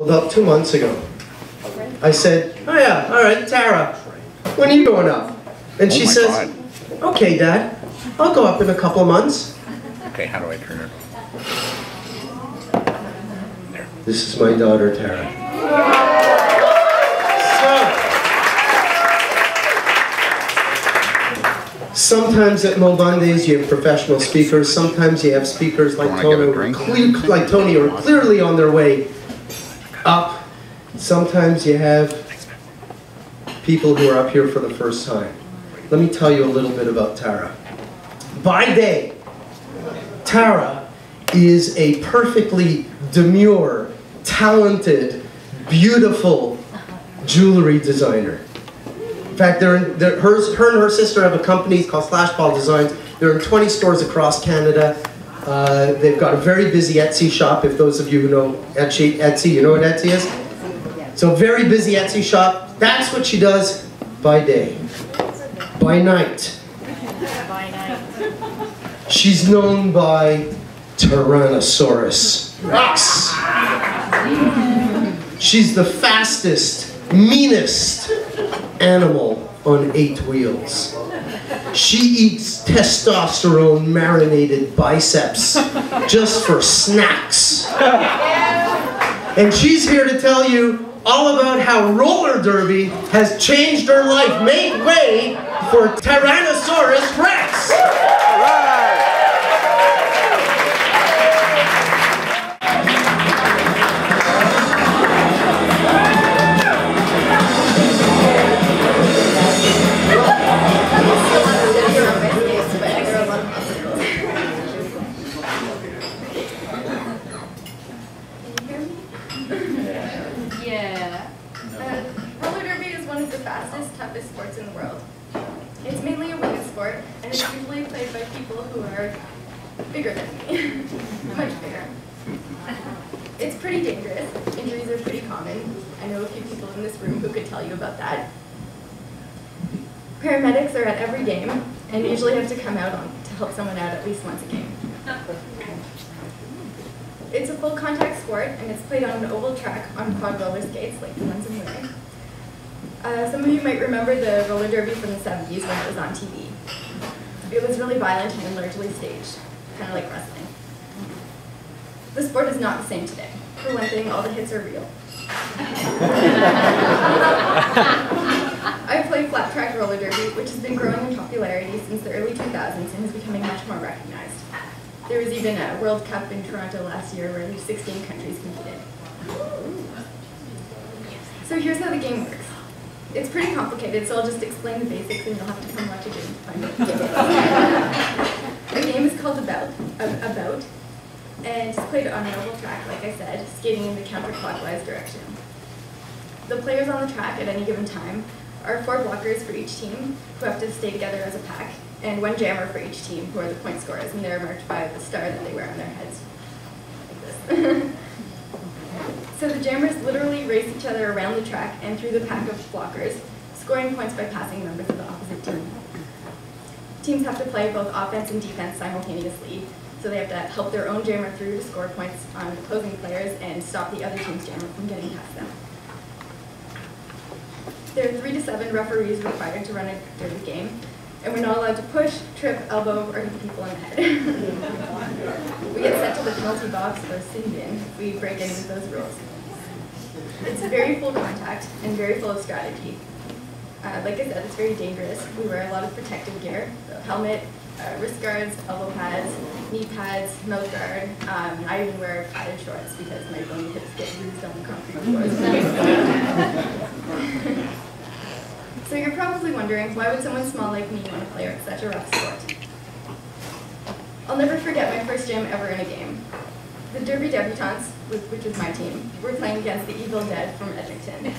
About 2 months ago, I said, oh yeah, all right, Tara, when are you going up? And she says, okay, Dad, I'll go up in a couple of months. Okay, how do I turn it on? There. This is my daughter, Tara. So, sometimes at MoMondays you have professional speakers, sometimes you have speakers like Tony who are clearly on their way up. Sometimes you have people who are up here for the first time. Let me tell you a little bit about Tara. By day, Tara is a perfectly demure, talented, beautiful jewelry designer. In fact, her and her sister have a company called Flashball Designs. They're in 20 stores across Canada. They've got a very busy Etsy shop. If those of you who know Etsy, you know what Etsy is? So very busy Etsy shop. That's what she does by day. By night, she's known by Tyrannosaurus Rex. She's the fastest, meanest animal on 8 wheels. She eats testosterone marinated biceps just for snacks. And she's here to tell you all about how roller derby has changed her life. Make way for Tyrannosaurus Rex! Toughest sports in the world. It's mainly a women's sport, and it's usually played by people who are bigger than me. Much bigger. It's pretty dangerous. Injuries are pretty common. I know a few people in this room who could tell you about that. Paramedics are at every game, and usually have to come out to help someone out at least once a game. It's a full contact sport, and it's played on an oval track on quad roller skates like the ones in Neray. Some of you might remember the roller derby from the 70s when it was on TV. It was really violent and largely staged, kind of like wrestling. The sport is not the same today. For one thing, all the hits are real. I play flat track roller derby, which has been growing in popularity since the early 2000s and is becoming much more recognized. There was even a World Cup in Toronto last year where 16 countries competed. So here's how the game works. It's pretty complicated, so I'll just explain the basics and you'll have to come watch a game to find out. The game is called a bout, and it's played on an oval track, like I said, skating in the counterclockwise direction. The players on the track at any given time are 4 blockers for each team who have to stay together as a pack, and 1 jammer for each team who are the point scorers, and they're marked by the star that they wear on their heads, like this. So the jammers literally race each other around the track and through the pack of blockers, scoring points by passing members of the opposite team. Teams have to play both offense and defense simultaneously, so they have to help their own jammer through to score points on opposing players and stop the other team's jammer from getting past them. There are 3 to 7 referees required to run a derby game, and we're not allowed to push, trip, elbow, or hit people in the head. We get sent to the penalty box or sin bin if we break any of those rules. It's very full contact and very full of strategy. Like I said, it's very dangerous. We wear a lot of protective gear, so helmet, wrist guards, elbow pads, knee pads, mouth guard. I even wear padded shorts because my bony hips get bruised on the concrete floors. So you're probably wondering, why would someone small like me want to play such a rough sport? I'll never forget my first jam ever in a game. The Derby Debutantes, which is my team, were playing against the Evil Dead from Edmonton.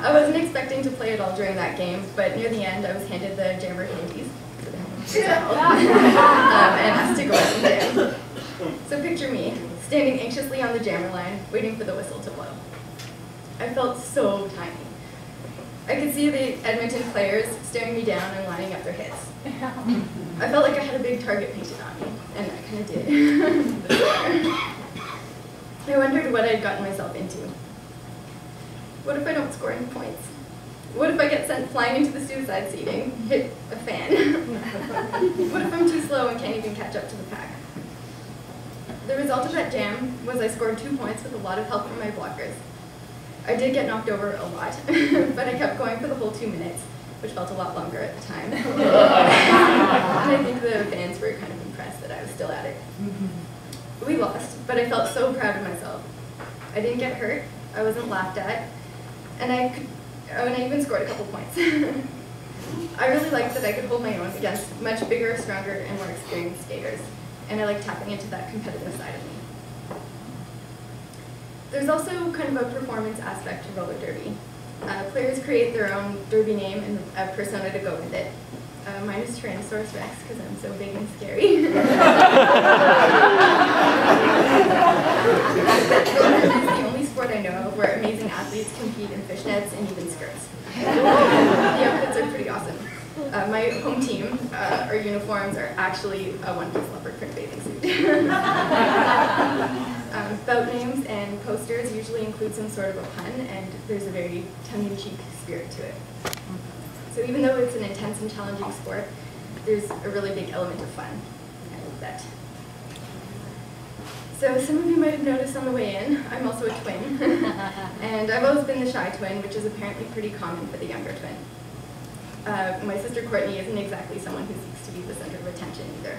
I wasn't expecting to play at all during that game, but near the end I was handed the jammer candies and asked to go out and jam. So picture me, standing anxiously on the jammer line, waiting for the whistle to blow. I felt so tiny. I could see the Edmonton players staring me down and lining up their hits. I felt like I had a big target painted on me, and I kind of did. I wondered what I had gotten myself into. What if I don't score any points? What if I get sent flying into the suicide seating, hit a fan? What if I'm too slow and can't even catch up to the pack? The result of that jam was I scored 2 points with a lot of help from my blockers. I did get knocked over a lot, but I kept going for the whole 2 minutes, which felt a lot longer at the time. And I think the fans were kind of impressed that I was still at it. We lost, but I felt so proud of myself. I didn't get hurt, I wasn't laughed at, and I even scored a couple points. I really liked that I could hold my own against much bigger, stronger, and more experienced skaters, and I like tapping into that competitive side of me. There's also kind of a performance aspect to roller derby. Players create their own derby name and a persona to go with it. Mine is Tyrannosaurus Rex because I'm so big and scary. Roller derby is the only sport I know of where amazing athletes compete in fishnets and even skirts. The outfits are pretty awesome. My home team, our uniforms are actually a one-piece leopard print bathing suit. Bout names and posters usually include some sort of a pun, and there's a very tongue-in-cheek spirit to it. So even though it's an intense and challenging sport, there's a really big element of fun. I love that. So some of you might have noticed on the way in, I'm also a twin. And I've always been the shy twin, which is apparently pretty common for the younger twin. My sister Courtney isn't exactly someone who seeks to be the center of attention either.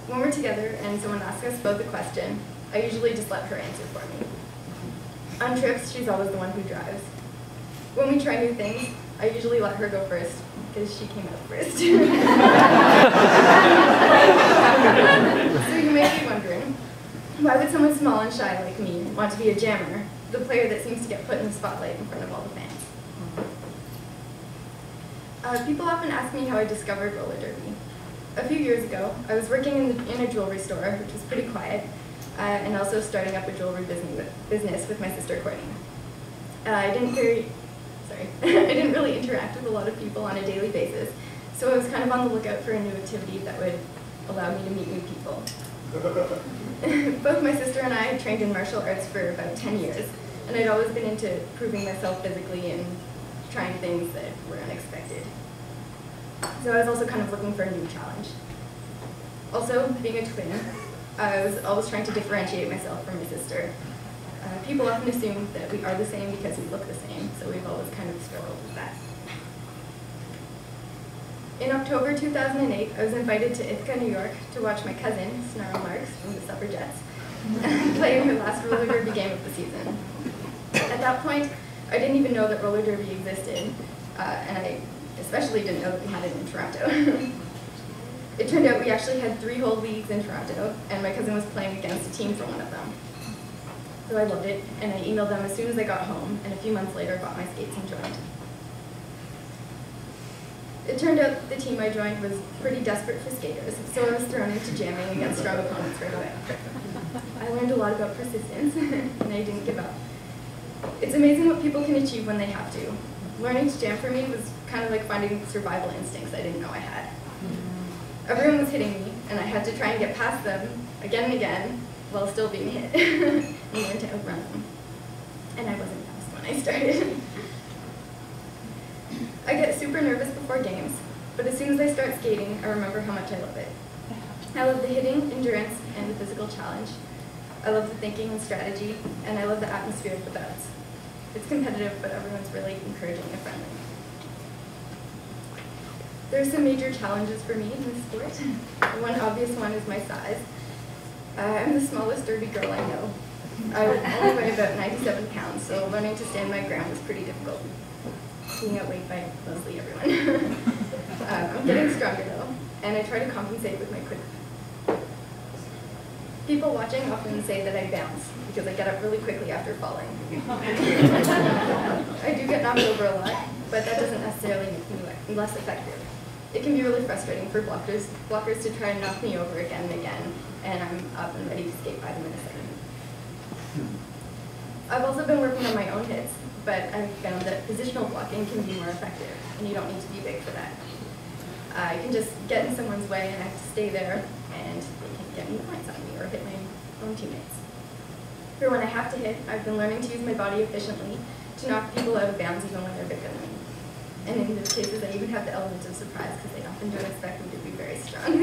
When we're together and someone asks us both a question, I usually just let her answer for me. On trips, she's always the one who drives. When we try new things, I usually let her go first, because she came out first. So you may be wondering, why would someone small and shy like me want to be a jammer, the player that seems to get put in the spotlight in front of all the fans? People often ask me how I discovered roller derby. A few years ago, I was working in a jewelry store, which was pretty quiet, and also starting up a jewelry business with my sister Courtney. I didn't really interact with a lot of people on a daily basis, so I was kind of on the lookout for a new activity that would allow me to meet new people. Both my sister and I had trained in martial arts for about 10 years, and I'd always been into proving myself physically and trying things that were unexpected. So I was also kind of looking for a new challenge. Also, being a twin, I was always trying to differentiate myself from my sister. People often assume that we are the same because we look the same, so we've always kind of struggled with that. In October 2008, I was invited to Ithaca, New York to watch my cousin, Snarl Marks from the Suffragettes, play in her last roller derby game of the season. At that point, I didn't even know that roller derby existed, and I especially didn't know that we had it in Toronto. It turned out we actually had 3 whole leagues in Toronto, and my cousin was playing against a team for one of them. So I loved it, and I emailed them as soon as I got home, and a few months later bought my skates and joined. It turned out the team I joined was pretty desperate for skaters, so I was thrown into jamming against strong opponents right away. I learned a lot about persistence, and I didn't give up. It's amazing what people can achieve when they have to. Learning to jam for me was kind of like finding survival instincts I didn't know I had. Everyone was hitting me, and I had to try and get past them again and again while still being hit, and learn to outrun them. And I wasn't fast when I started. I get super nervous before games, but as soon as I start skating, I remember how much I love it. I love the hitting, endurance, and the physical challenge. I love the thinking and strategy, and I love the atmosphere of the bouts. It's competitive, but everyone's really encouraging and friendly. There are some major challenges for me in this sport. One obvious one is my size. I'm the smallest derby girl I know. I only weigh about 97 pounds, so learning to stand my ground was pretty difficult. Being outweighed by mostly everyone. I'm getting stronger though, and I try to compensate with my quick. People watching often say that I bounce because I get up really quickly after falling. I do get knocked over a lot, but that doesn't necessarily make me less effective. It can be really frustrating for blockers to try and knock me over again and again, and I'm up and ready to skate by them in a second. I've also been working on my own hits, but I've found that positional blocking can be more effective, and you don't need to be big for that. You can just get in someone's way and I have to stay there, and they can get me points on me or hit my own teammates. For when I have to hit, I've been learning to use my body efficiently to knock people out of bounds even when they're bigger than me. And in those cases, I even have the element of surprise because they often don't expect me to be very strong. I'm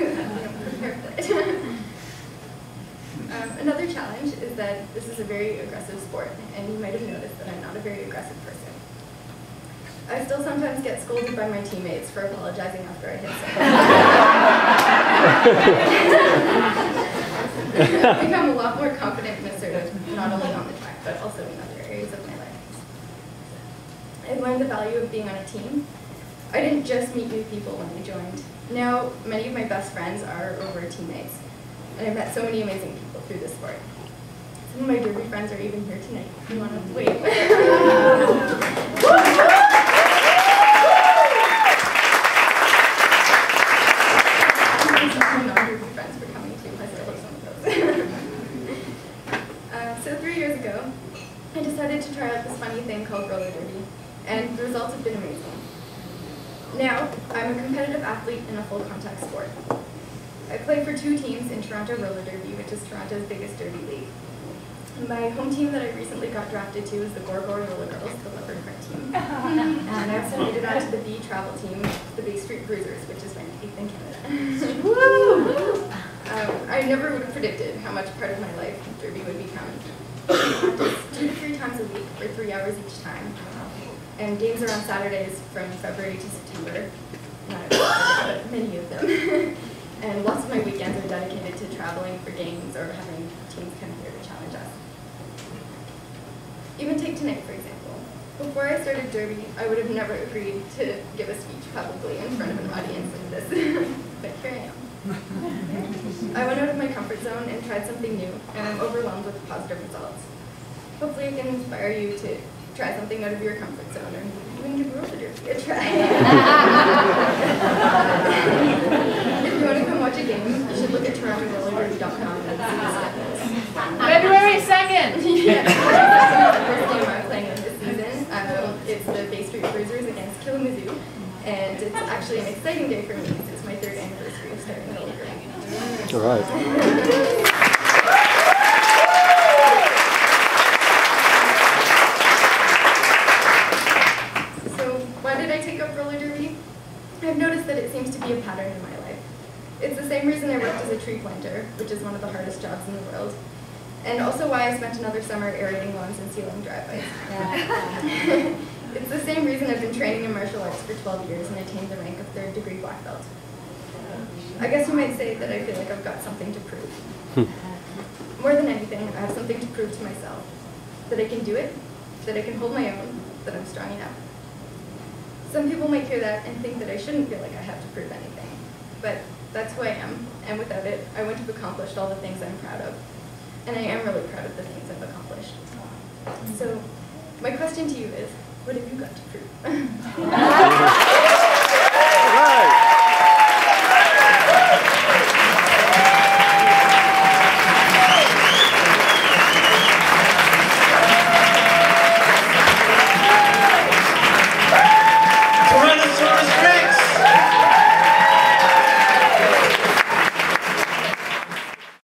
prepared for it. Another challenge is that this is a very aggressive sport, and you might have noticed that I'm not a very aggressive person. I still sometimes get scolded by my teammates for apologizing after I hit someone. I've become a lot more confident and assertive, not only on the track, but also in other areas of my life. I've learned the value of being on a team. I didn't just meet new people when I joined. Now, many of my best friends are over teammates, and I've met so many amazing people through this sport. Some of my derby friends are even here tonight. If you want to wait. So 3 years ago, I decided to try out this funny thing called roller derby, and the results have been amazing. Now, I'm a competitive athlete in a full contact sport. I play for 2 teams in Toronto Roller Derby, which is Toronto's biggest derby league. My home team that I recently got drafted to is the Gorgor Roller Girls, the leopard print team. And I also made it onto the B travel team, the Bay Street Cruisers, which is ranked 8th in Canada. I never would have predicted how much part of my life derby would become. Practice 2 to 3 times a week for 3 hours each time. And games are on Saturdays from February to September. Not every Saturday, but many of them. And lots of my weekends are dedicated to traveling for games or having teams come here to challenge us. Even take tonight, for example. Before I started derby, I would have never agreed to give a speech publicly in front of an audience like this, but here I am. I went out of my comfort zone and tried something new, and I'm overwhelmed with positive results. Hopefully I can inspire you to try something out of your comfort zone, or even give roller derby a try. If you want to come watch a game, you should look at TorontoRollerDerby.com and see the schedules. February 2nd! Yeah, the first game I'm playing in this season. It's the Bay Street Cruisers against Kalamazoo, and it's actually an exciting day for me because it's my 3rd anniversary of starting roller derby. All right. I've noticed that it seems to be a pattern in my life. It's the same reason I worked as a tree planter, which is one of the hardest jobs in the world, and also why I spent another summer aerating lawns and sealing driveways. It's the same reason I've been training in martial arts for 12 years and attained the rank of 3rd degree black belt. I guess you might say that I feel like I've got something to prove. More than anything, I have something to prove to myself. That I can do it, that I can hold my own, that I'm strong enough. Some people might hear that and think that I shouldn't feel like I have to prove anything, but that's who I am, and without it, I wouldn't have accomplished all the things I'm proud of. And I am really proud of the things I've accomplished. So, my question to you is, what have you got to prove?